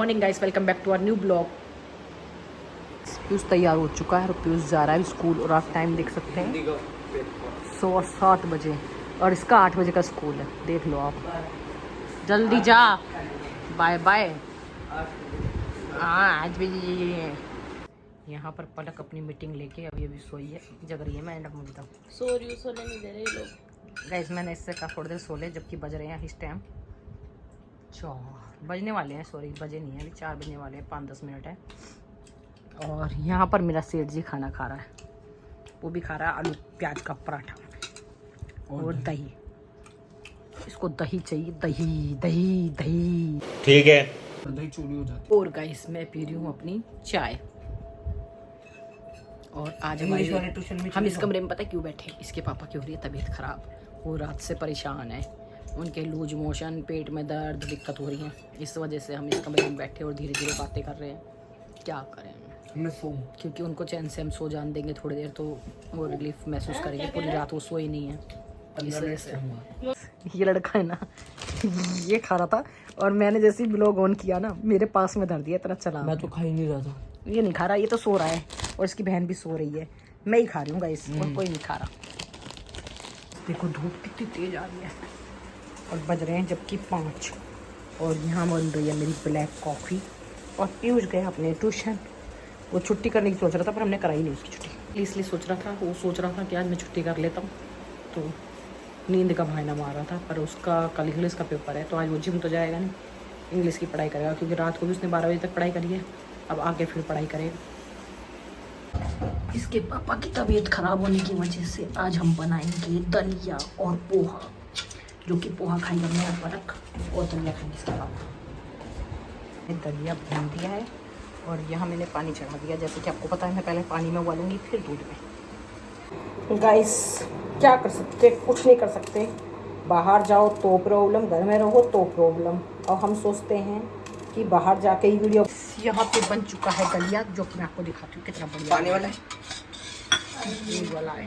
Morning guys, welcome back to our new blog. Piyush तैयार हो चुका है और पीयूष जा रहा है स्कूल और आप टाइम देख सकते हैं 7 बजे और इसका 8 बजे का स्कूल है। देख लो आप, जल्दी जा, बाय बाय। हाँ 8 बजे। यहाँ पर पलक अपनी मीटिंग लेके अभी सोई है, जग रही है। मैं एंड मुझे सो रही हूँ, सोने नहीं दे रहे ये लोग। गाइस मैंने इससे कहा थोड़ी देर सो ले, जबकि बज रहे हैं इस टाइम 4 बजने वाले हैं। सॉरी बजे नहीं है, अभी 4 बजने वाले हैं, 5-10 मिनट है। और यहाँ पर मेरा सेठ जी खाना खा रहा है, वो भी खा रहा है आलू प्याज का पराठा और दही। इसको दही चाहिए, दही दही दही, ठीक है। दही चूली हो जाती और गाइस मैं पी रही हूँ अपनी चाय। और आज हम इस कमरे में पता है क्यों बैठे, इसके पापा की हो रही है तबीयत खराब, वो रात से परेशान है, उनके लूज मोशन, पेट में दर्द, दिक्कत हो रही है। इस वजह से हम इस कमरे में बैठे और धीरे धीरे बातें कर रहे हैं। क्या करें क्योंकि उनको चैन से हम सो जान देंगे थोड़ी देर तो वो रिलीफ महसूस करेंगे। पूरी रात वो सोए नहीं है इस वजह से। ये लड़का है ना, ये खा रहा था और मैंने जैसे ही ब्लॉग ऑन किया ना मेरे पास में धर दिया, इतना चला। मैं तो खा ही नहीं रहा था। ये नहीं खा रहा, ये तो सो रहा है और इसकी बहन भी सो रही है। मैं ही खा रही हूँ गाइस, और कोई नहीं खा रहा। देखो धूप कितनी तेज आ रही है और बज रहे हैं जबकि 5 और यहाँ बन रही है मेरी ब्लैक कॉफ़ी। और पीयूष गया अपने ट्यूशन, वो छुट्टी करने की सोच रहा था पर हमने कराई नहीं उसकी छुट्टी, इसलिए सोच रहा था, वो सोच रहा था कि आज मैं छुट्टी कर लेता हूँ। तो नींद का बहाना मार रहा था, पर उसका कल इंग्लिश का पेपर है तो आज वो जिम तो जाएगा नहीं, इंग्लिश की पढ़ाई करेगा, क्योंकि रात को भी उसने 12 बजे तक पढ़ाई करी है। अब आके फिर पढ़ाई करेगा। इसके पापा की तबीयत खराब होने की वजह से आज हम बनाएंगे दलिया और पोहा, जो कि पोहा खाएगा मेरा पलक और दलिया खाएंगे इसके पापा। दलिया भून दिया है और यहाँ मैंने पानी चढ़ा दिया। जैसे कि आपको पता है मैं पहले पानी में उबालूंगी फिर दूध में। गाइस क्या कर सकते, कुछ नहीं कर सकते। बाहर जाओ तो प्रॉब्लम, घर में रहो तो प्रॉब्लम। और हम सोचते हैं कि बाहर जाके ही वीडियो। यहाँ पे बन चुका है दलिया, जो कि मैं आपको दिखाती हूँ कितना बढ़िया पानी वाला है, दूध वाला है।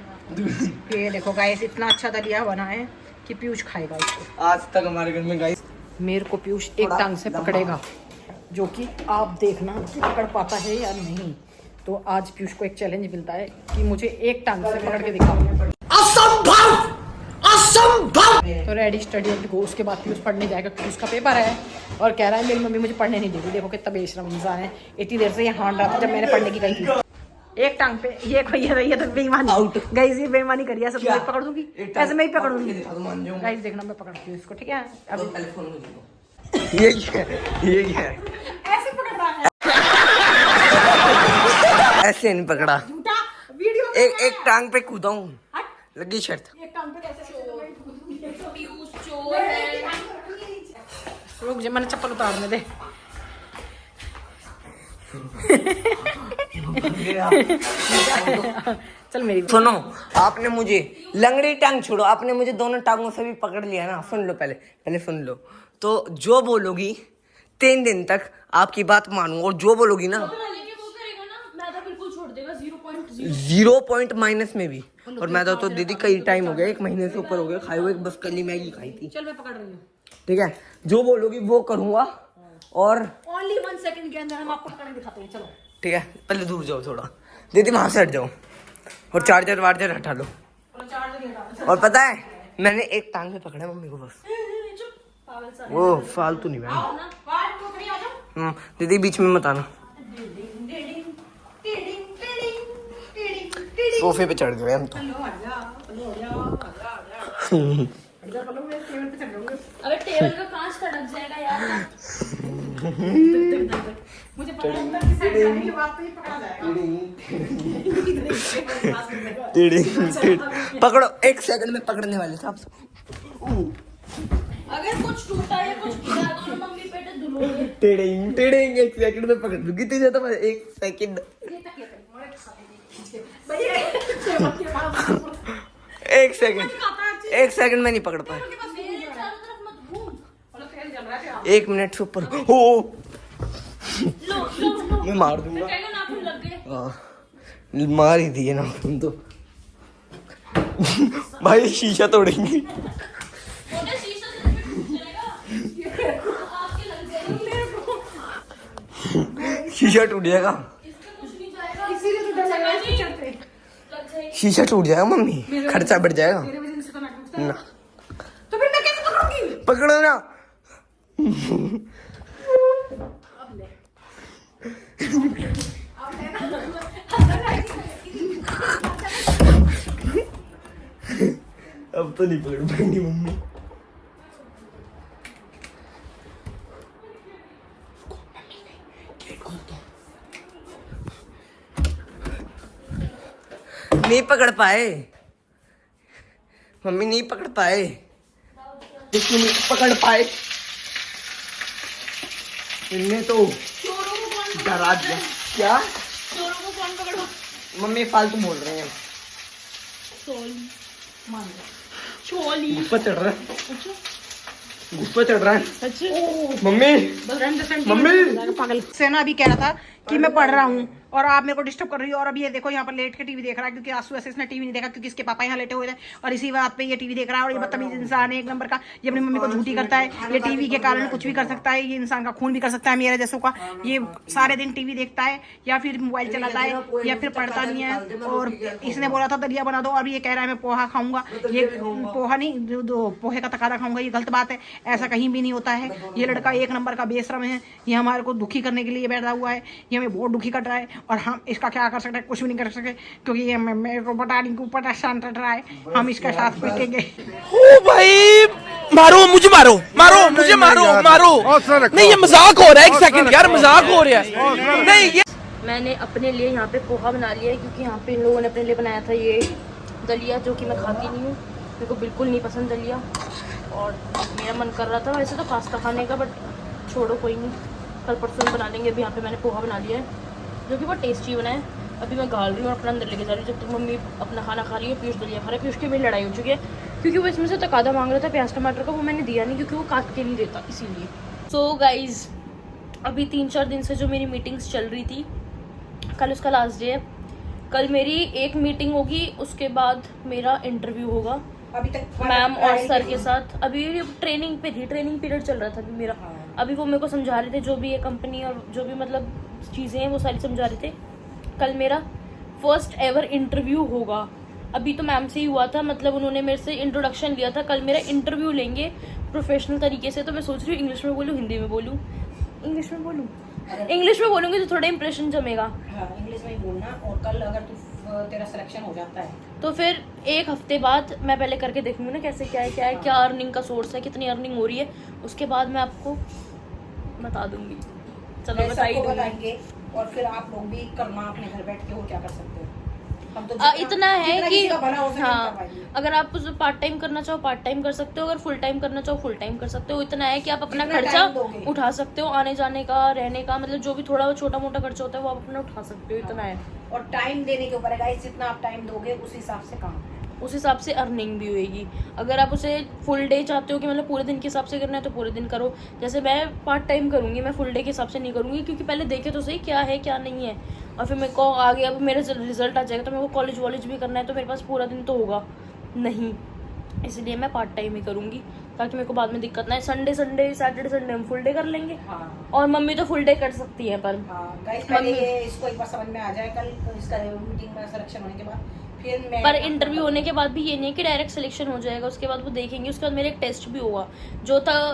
ये देखो गाइस, इतना अच्छा दलिया बना है कि पीयूष खाएगा इसको। आज तक हमारे घर में गाइस मेरे को पीयूष एक टांग से पकड़ेगा, जो कि आप देखना कि पकड़ पाता है या नहीं। तो आज पीयूष को एक चैलेंज मिलता है कि मुझे एक टांग से पकड़ के दिखाओ। असंभव असंभव। तो रेडी स्टडी गो। उसके बाद पीयूष पढ़ने जाएगा क्योंकि उसका पेपर है और कह रहा है मेरी मम्मी मुझे पढ़ने नहीं देगी। देखो कितना बेशरम इंसान है, इतनी देर से ये हांड रहा था जब मैंने पढ़ने की कही थी। एक टांग पे ये तो बेईमानी गाइस, ये बेईमानी करिए। सब मैं पकड़ दूंगी, ऐसे मैं ही पकड़ दूंगी गाइस। देखना मैं पकड़ती हूँ इसको, ठीक है? अब ये क्या है? ऐसे पकड़ता है, ऐसे नहीं पकड़ा, एक टांग पे कूदा हूँ, लगी शर्त। एक टांग पे कैसे पीयूष चोर है। रुक जा, मैंने चप्पल उतारने दे। चल मेरी सुनो, आपने मुझे लंगड़ी टांग छोड़ो, आपने मुझे दोनों टांगों से भी पकड़ लिया ना। सुन लो, पहले सुन लो। तो जो बोलोगी 3 दिन तक आपकी बात मानूंगा, और जो बोलोगी ना 0 पॉइंट माइनस में भी। और मैं तो दीदी कई टाइम हो गया, 1 महीने से ऊपर हो गया खाए हुए, बस कल ही मैगी खाई थी। चल मैं पकड़ रही हूँ, ठीक है? जो बोलोगी वो करूंगा। और ओनली 1 सेकंड के अंदर हम आपको पकड़ के दिखाते हैं। चलो ठीक है, पहले दूर जाओ थोड़ा, दीदी वहां से हट जाओ और चार्जर वार्जर हटा लो। और पता है मैंने एक टांग में पकड़ा मम्मी को बस, वो फालतू नहीं मैं। दीदी बीच में मत आना। सोफे पे चढ़ गए हम तो। अबे टेबल का कांच का ढक जाएगा यार। मुझे पता है अंदर की साइड जाने के बाद तो ये पकड़ा जाएगा। पकड़ो, 1 सेकंड में पकड़ने वाले थे आप। अगर कुछ टूटा या कुछ गिरा तो मम्मी पेटे धुलोगे। टेढ़ेंग 1 सेकंड में पकड़ दूंगी तुझे तो मैं। 1 सेकंड, 1 सेकंड में नहीं पकड़ पाए। 1 मिनट से ऊपर हो मैं मार दूंगा। मार ही दिए ना तुम तो। भाई शीशा तोड़ेंगे। शीशा टूट जाएगा, इसीलिए तो डर लग रहा है इसको चढ़ते। लग जाएगी। शीशा टूट जाएगा मम्मी, खर्चा बढ़ जाएगा मेरे वजह से तो ना टूटता है। ना। तो फिर मैं कैसे पकड़ूंगी? पकड़ो ना। अब ले। अब तो नहीं पकड़ पाएंगी मम्मी। नहीं पकड़ पाए मम्मी, नहीं पकड़ पाए, देखिए नहीं पकड़ पाए, इनने तो चोरों को कौन डरा दिया। क्या चोरों को कौन पकड़ो? मम्मी फालतू बोल रहे हैं, चोली मान लो। चोली। गुस्सा चढ़ रहा है, गुस्सा चढ़ रहा है सच मम्मी। बस रहने दो, सेंटी मम्मी! हो जाएगा पागल। सेना अभी कह रहा था कि मैं पढ़ रहा हूँ और आप मेरे को डिस्टर्ब कर रही हो, और अभी ये देखो यहाँ पर लेट के टीवी देख रहा है, क्योंकि आंसू ऐसे इसने टीवी नहीं देखा क्योंकि इसके पापा यहाँ लेटे हुए थे, और इसी बात पे ये टीवी देख रहा है। और ये बदतमीज इंसान है एक नंबर का, ये अपनी मम्मी को झूठी करता है, ये टीवी के कारण कुछ भी कर सकता है, ये इंसान का खून भी कर सकता है मेरे जैसों का। ये सारे दिन टीवी देखता है या फिर मोबाइल चलाता है या फिर पढ़ता नहीं है। और इसने बोला था दलिया बना दो, और ये कह रहा है मैं पोहा खाऊंगा। ये पोहा नहीं, पोहे का तकादा खाऊंगा, ये गलत बात है, ऐसा कहीं भी नहीं होता है। ये लड़का एक नंबर का बेशरम है, ये हमारे को दुखी करने के लिए बैठा हुआ है, ये हमें बहुत दुखी कर रहा है, और हम इसका क्या कर सकते हैं? कुछ भी नहीं कर सकते, क्योंकि ये मेरे को बताने के ऊपर शांत रह रहा है। हम इसके साथ पीटेंगे। ओ भाई मारो मुझे, मारो मारो मुझे, मारो मारो। नहीं ये मजाक हो रहा है, एक सेकंड यार, मजाक हो रहा है। नहीं ये मैंने अपने लिए यहाँ पे पोहा बना लिया है, क्योंकि यहाँ पे इन लोगों ने अपने लिए बनाया था ये दलिया, जो कि मैं खाती नहीं हूँ, मेरे को बिल्कुल नहीं पसंद दलिया। और मेरा मन कर रहा था वैसे तो पास्ता खाने का, बट छोड़ो कोई नहीं, कल परसों में बना लेंगे। अभी यहाँ पे मैंने पोहा बना लिया है जो कि बहुत टेस्टी बना है। अभी मैं गाल रही हूँ और अपना अंदर लेके जा रही हूँ, जब तक मम्मी अपना खाना खा रही है। पीयूष दलिया खा रहा है, पीयूष की मेरी लड़ाई हो चुकी है, क्योंकि वो इसमें से तकादा मांग रहा था प्याज टमाटर का, वो मैंने दिया नहीं क्योंकि वो काट के नहीं देता, इसीलिए। सो गाइज अभी 3-4 दिन से जो मेरी मीटिंग्स चल रही थी, कल उसका लास्ट डे है। कल मेरी एक मीटिंग होगी, उसके बाद मेरा इंटरव्यू होगा अभी तक मैम और सर के साथ। अभी ट्रेनिंग पे थी, ट्रेनिंग पीरियड चल रहा था अभी मेरा। अभी वो मेरे को समझा रहे थे जो भी ये कंपनी और जो भी मतलब चीज़ें हैं वो सारी समझा रहे थे। कल मेरा फर्स्ट एवर इंटरव्यू होगा। अभी तो मैम से ही हुआ था, मतलब उन्होंने मेरे से इंट्रोडक्शन लिया था। कल मेरा इंटरव्यू लेंगे प्रोफेशनल तरीके से, तो मैं सोच रही हूँ इंग्लिश में बोलूँ, हिंदी में बोलूँ, इंग्लिश में बोलूँ, इंग्लिश में बोलूँगी तो थोड़ा इंप्रेशन जमेगा। हाँ, इंग्लिश में ही बोलना। और कल अगर तेरा सिलेक्शन हो जाता है तो फिर एक हफ्ते बाद मैं पहले करके देखूंगी ना कैसे क्या है, क्या अर्निंग का सोर्स है, कितनी अर्निंग हो रही है, उसके बाद मैं आपको बता दूंगी। चलो बताइए, बताएंगे। और फिर आप लोग भी करना अपने घर बैठ के, वो क्या कर सकते हो। हम तो इतना है कि हाँ, अगर आप उसे पार्ट टाइम करना चाहो पार्ट टाइम कर सकते हो, अगर फुल टाइम करना चाहो फुल टाइम कर सकते हो। इतना है कि आप अपना खर्चा उठा सकते हो, आने जाने का, रहने का, मतलब जो भी थोड़ा छोटा मोटा खर्चा होता है वो आप अपना उठा सकते हो, इतना है। और टाइम देने के ऊपर है गाइस, जितना आप टाइम दोगे उस हिसाब से काम, उस हिसाब से अर्निंग भी होएगी। अगर आप उसे फुल डे चाहते हो कि मतलब पूरे दिन के हिसाब से करना है तो पूरे दिन करो। जैसे मैं पार्ट टाइम करूँगी, मैं फुल डे के हिसाब से नहीं करूँगी, क्योंकि पहले देखे तो सही क्या है क्या नहीं है, और फिर मेरे को आगे अब मेरा रिजल्ट आ जाएगा तो मेरे को कॉलेज वॉलेज भी करना है, तो मेरे पास पूरा दिन तो होगा नहीं, इसलिए मैं पार्ट टाइम ही करूँगी, ताकि मेरे को बाद में दिक्कत ना है। संडे सैटरडे संडे हम फुल डे कर लेंगे। हाँ। और मम्मी तो फुल डे कर सकती है, पर गाइस पहले ये इसको एक बार समझ में आ जाए, कल इसका मीटिंग में सिलेक्शन होने के बाद फिर मैं, पर इंटरव्यू होने के बाद भी ये नहीं है कि डायरेक्ट सिलेक्शन हो जाएगा, उसके बाद वो देखेंगे। उसके बाद मेरा एक टेस्ट भी होगा,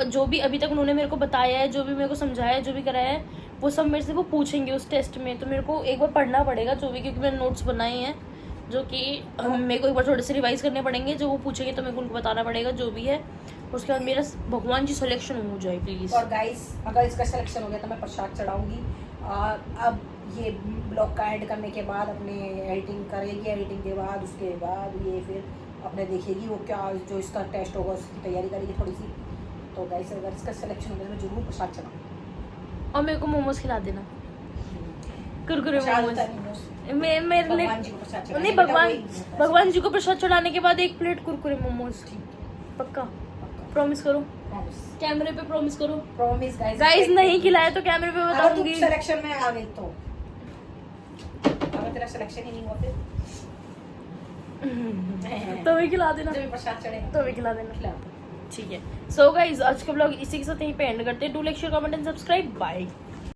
जो भी अभी तक उन्होंने मेरे को बताया है, जो भी मेरे को समझाया है, जो भी कराया है, वो सब मेरे से वो पूछेंगे उस टेस्ट में। तो मेरे को एक बार पढ़ना पड़ेगा जो भी, क्योंकि मैंने नोट्स बनाए हैं, जो कि मेरे को एक बार थोड़े से रिवाइज करने पड़ेंगे। जो वो पूछेंगे तो मेरे को उनको बताना पड़ेगा जो भी है। उसके बाद मेरा भगवान जी सिलेक्शन हो जाए प्लीज। और गाइस अगर इसका सिलेक्शन हो गया तो मैं प्रसाद चढ़ाऊंगी। अब ये ब्लॉग का एड करने के बाद अपने एडिटिंग करेगी, एडिटिंग के बाद उसके बाद ये फिर अपने देखेगी वो क्या, जो इसका टेस्ट होगा उसकी तैयारी करेगी थोड़ी सी। तो गाइस अगर इसका सिलेक्शन हो गया तो मैं जरूर प्रसाद चढ़ाऊंगी। और मेरे को मोमोज खिला देना, कुरकुरे मोमोज। मेरे भगवान जी को प्रसाद चढ़ाने नहीं, बेटा भगवान जी को प्रसाद चढ़ाने के बाद 1 प्लेट कुरकुरे मोमोज, पक्का प्रॉमिस करो, कैमरे पे प्रॉमिस करो। प्रॉमिस गाइस नहीं खिलाया तो कैमरे पे बताऊंगी। सिलेक्शन में आ गई तो अगर तेरा सिलेक्शन ही नहीं हुआ फिर तो भी खिला देना, जब भी प्रसाद चढ़ेगा तो भी खिला देना, खिला। ठीक है। सो गाइस आज का ब्लॉग इसी के साथ यहीं पे एंड करते हैं। Do like share comment and subscribe, bye.